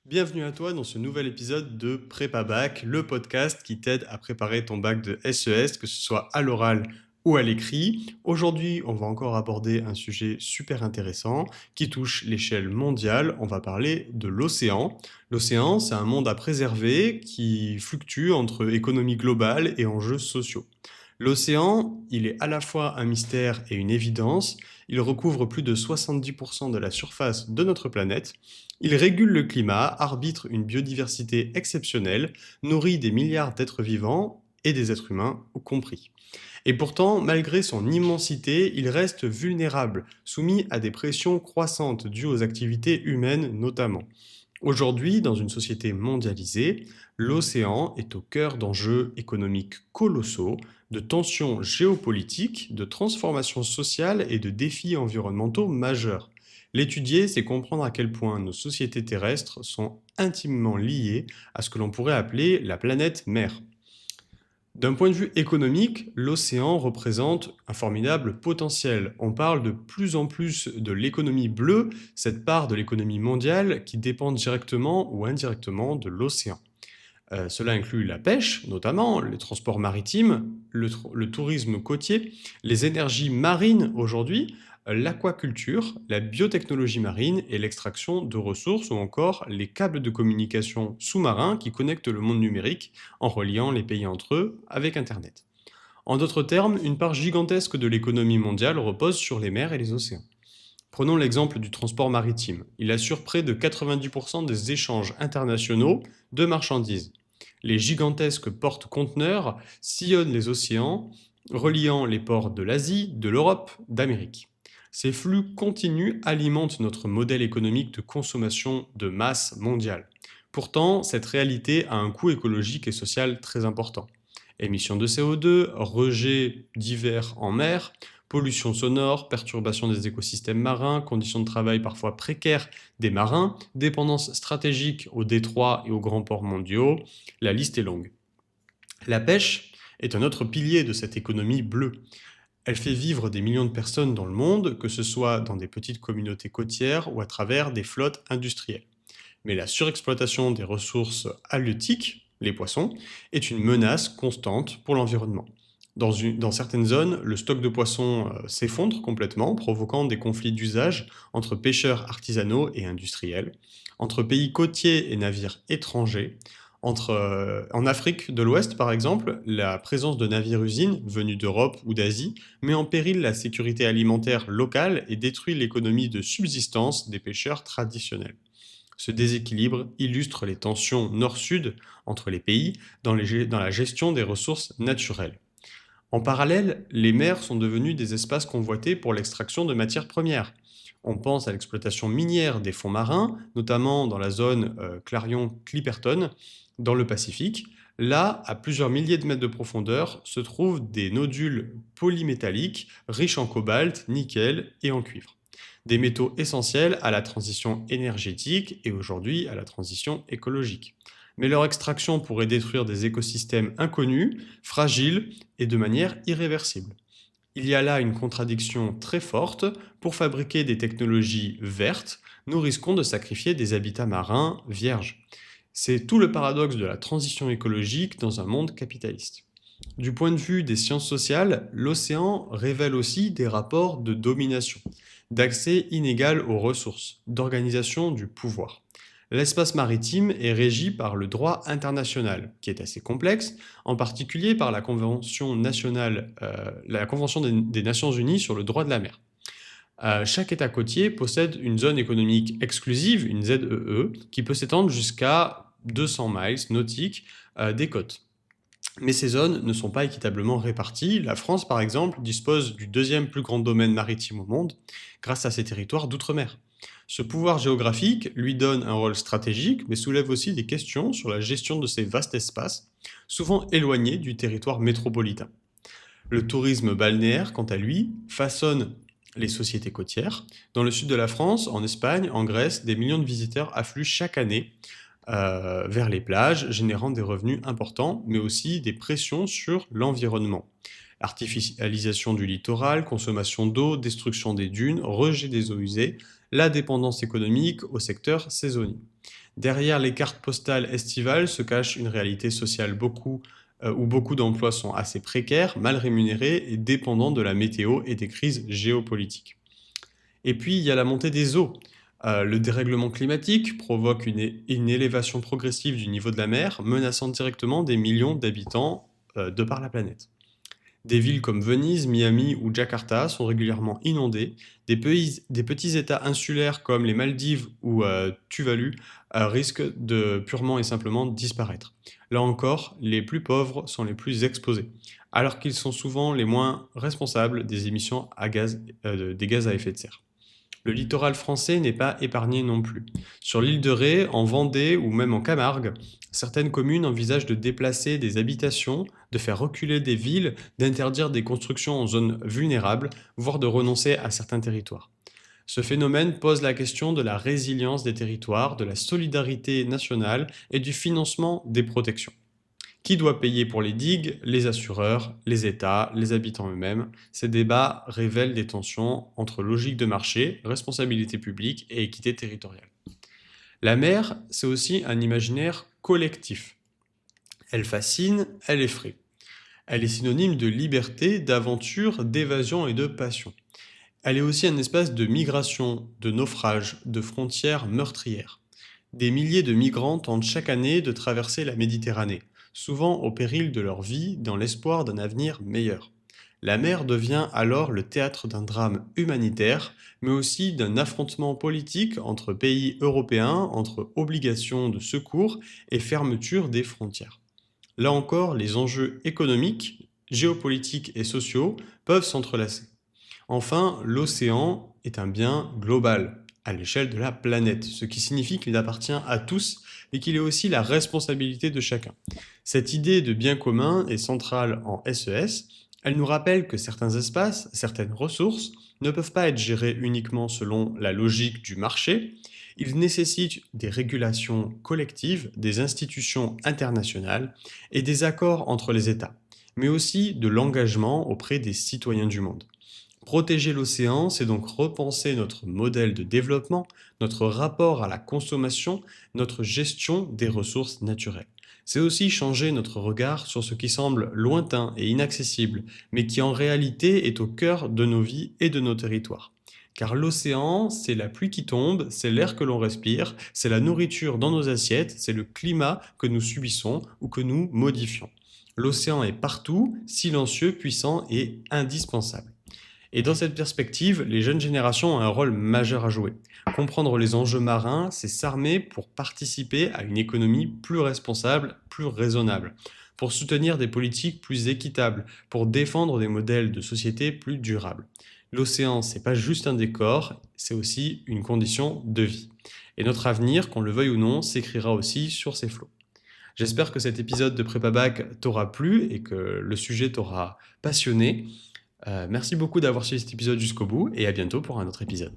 Bienvenue à toi dans ce nouvel épisode de Prépa Bac, le podcast qui t'aide à préparer ton bac de SES, que ce soit à l'oral ou à l'écrit. Aujourd'hui, on va encore aborder un sujet super intéressant qui touche l'échelle mondiale. On va parler de l'océan. L'océan, c'est un monde à préserver qui fluctue entre économie globale et enjeux sociaux. L'océan, il est à la fois un mystère et une évidence. Il recouvre plus de 70% de la surface de notre planète. Il régule le climat, arbitre une biodiversité exceptionnelle, nourrit des milliards d'êtres vivants et des êtres humains compris. Et pourtant, malgré son immensité, il reste vulnérable, soumis à des pressions croissantes dues aux activités humaines notamment. Aujourd'hui, dans une société mondialisée, l'océan est au cœur d'enjeux économiques colossaux, de tensions géopolitiques, de transformations sociales et de défis environnementaux majeurs. L'étudier, c'est comprendre à quel point nos sociétés terrestres sont intimement liées à ce que l'on pourrait appeler la planète mère. D'un point de vue économique, l'océan représente un formidable potentiel. On parle de plus en plus de l'économie bleue, cette part de l'économie mondiale qui dépend directement ou indirectement de l'océan. Cela inclut la pêche, notamment, les transports maritimes, le tourisme côtier, les énergies marines aujourd'hui, l'aquaculture, la biotechnologie marine et l'extraction de ressources ou encore les câbles de communication sous-marins qui connectent le monde numérique en reliant les pays entre eux avec Internet. En d'autres termes, une part gigantesque de l'économie mondiale repose sur les mers et les océans. Prenons l'exemple du transport maritime. Il assure près de 90% des échanges internationaux de marchandises. Les gigantesques porte-conteneurs sillonnent les océans, reliant les ports de l'Asie, de l'Europe, d'Amérique. Ces flux continus alimentent notre modèle économique de consommation de masse mondiale. Pourtant, cette réalité a un coût écologique et social très important. Émissions de CO2, rejets divers en mer, pollution sonore, perturbation des écosystèmes marins, conditions de travail parfois précaires des marins, dépendance stratégique aux détroits et aux grands ports mondiaux, la liste est longue. La pêche est un autre pilier de cette économie bleue. Elle fait vivre des millions de personnes dans le monde, que ce soit dans des petites communautés côtières ou à travers des flottes industrielles. Mais la surexploitation des ressources halieutiques, les poissons, est une menace constante pour l'environnement. Dans certaines zones, le stock de poissons s'effondre complètement, provoquant des conflits d'usage entre pêcheurs artisanaux et industriels, entre pays côtiers et navires étrangers. En Afrique de l'Ouest, par exemple, la présence de navires-usines venus d'Europe ou d'Asie met en péril la sécurité alimentaire locale et détruit l'économie de subsistance des pêcheurs traditionnels. Ce déséquilibre illustre les tensions nord-sud entre les pays dans la gestion des ressources naturelles. En parallèle, les mers sont devenues des espaces convoités pour l'extraction de matières premières. On pense à l'exploitation minière des fonds marins, notamment dans la zone Clarion-Clipperton, dans le Pacifique. Là, à plusieurs milliers de mètres de profondeur, se trouvent des nodules polymétalliques riches en cobalt, nickel et en cuivre. Des métaux essentiels à la transition énergétique et aujourd'hui à la transition écologique. Mais leur extraction pourrait détruire des écosystèmes inconnus, fragiles et de manière irréversible. Il y a là une contradiction très forte. Pour fabriquer des technologies vertes, nous risquons de sacrifier des habitats marins vierges. C'est tout le paradoxe de la transition écologique dans un monde capitaliste. Du point de vue des sciences sociales, l'océan révèle aussi des rapports de domination, d'accès inégal aux ressources, d'organisation du pouvoir. L'espace maritime est régi par le droit international, qui est assez complexe, en particulier par la Convention des Nations Unies sur le droit de la mer. Chaque État côtier possède une zone économique exclusive, une ZEE, qui peut s'étendre jusqu'à 200 miles nautiques des côtes. Mais ces zones ne sont pas équitablement réparties. La France, par exemple, dispose du deuxième plus grand domaine maritime au monde grâce à ses territoires d'outre-mer. Ce pouvoir géographique lui donne un rôle stratégique, mais soulève aussi des questions sur la gestion de ces vastes espaces, souvent éloignés du territoire métropolitain. Le tourisme balnéaire, quant à lui, façonne les sociétés côtières. Dans le sud de la France, en Espagne, en Grèce, des millions de visiteurs affluent chaque année vers les plages, générant des revenus importants, mais aussi des pressions sur l'environnement. Artificialisation du littoral, consommation d'eau, destruction des dunes, rejet des eaux usées, la dépendance économique au secteur saisonnier. Derrière les cartes postales estivales se cache une réalité sociale où beaucoup d'emplois sont assez précaires, mal rémunérés et dépendants de la météo et des crises géopolitiques. Et puis, il y a la montée des eaux. Le dérèglement climatique provoque une élévation progressive du niveau de la mer, menaçant directement des millions d'habitants de par la planète. Des villes comme Venise, Miami ou Jakarta sont régulièrement inondées. Des petits États insulaires comme les Maldives ou Tuvalu risquent de purement et simplement disparaître. Là encore, les plus pauvres sont les plus exposés, alors qu'ils sont souvent les moins responsables des émissions des gaz à effet de serre. Le littoral français n'est pas épargné non plus. Sur l'île de Ré, en Vendée ou même en Camargue, certaines communes envisagent de déplacer des habitations, de faire reculer des villes, d'interdire des constructions en zones vulnérables, voire de renoncer à certains territoires. Ce phénomène pose la question de la résilience des territoires, de la solidarité nationale et du financement des protections. Qui doit payer pour les digues? Les assureurs, les États, les habitants eux-mêmes. Ces débats révèlent des tensions entre logique de marché, responsabilité publique et équité territoriale. La mer, c'est aussi un imaginaire collectif. Elle fascine, elle effraie. Elle est synonyme de liberté, d'aventure, d'évasion et de passion. Elle est aussi un espace de migration, de naufrage, de frontières meurtrières. Des milliers de migrants tentent chaque année de traverser la Méditerranée, souvent au péril de leur vie, dans l'espoir d'un avenir meilleur. La mer devient alors le théâtre d'un drame humanitaire, mais aussi d'un affrontement politique entre pays européens, entre obligation de secours et fermeture des frontières. Là encore, les enjeux économiques, géopolitiques et sociaux peuvent s'entrelacer. Enfin, l'océan est un bien global, à l'échelle de la planète, ce qui signifie qu'il appartient à tous et qu'il est aussi la responsabilité de chacun. Cette idée de bien commun est centrale en SES. Elle nous rappelle que certains espaces, certaines ressources, ne peuvent pas être gérés uniquement selon la logique du marché. Ils nécessitent des régulations collectives, des institutions internationales et des accords entre les États, mais aussi de l'engagement auprès des citoyens du monde. Protéger l'océan, c'est donc repenser notre modèle de développement, notre rapport à la consommation, notre gestion des ressources naturelles. C'est aussi changer notre regard sur ce qui semble lointain et inaccessible, mais qui en réalité est au cœur de nos vies et de nos territoires. Car l'océan, c'est la pluie qui tombe, c'est l'air que l'on respire, c'est la nourriture dans nos assiettes, c'est le climat que nous subissons ou que nous modifions. L'océan est partout, silencieux, puissant et indispensable. Et dans cette perspective, les jeunes générations ont un rôle majeur à jouer. Comprendre les enjeux marins, c'est s'armer pour participer à une économie plus responsable, plus raisonnable, pour soutenir des politiques plus équitables, pour défendre des modèles de société plus durables. L'océan, c'est pas juste un décor, c'est aussi une condition de vie. Et notre avenir, qu'on le veuille ou non, s'écrira aussi sur ces flots. J'espère que cet épisode de Prépa Bac t'aura plu et que le sujet t'aura passionné. Merci beaucoup d'avoir suivi cet épisode jusqu'au bout et à bientôt pour un autre épisode.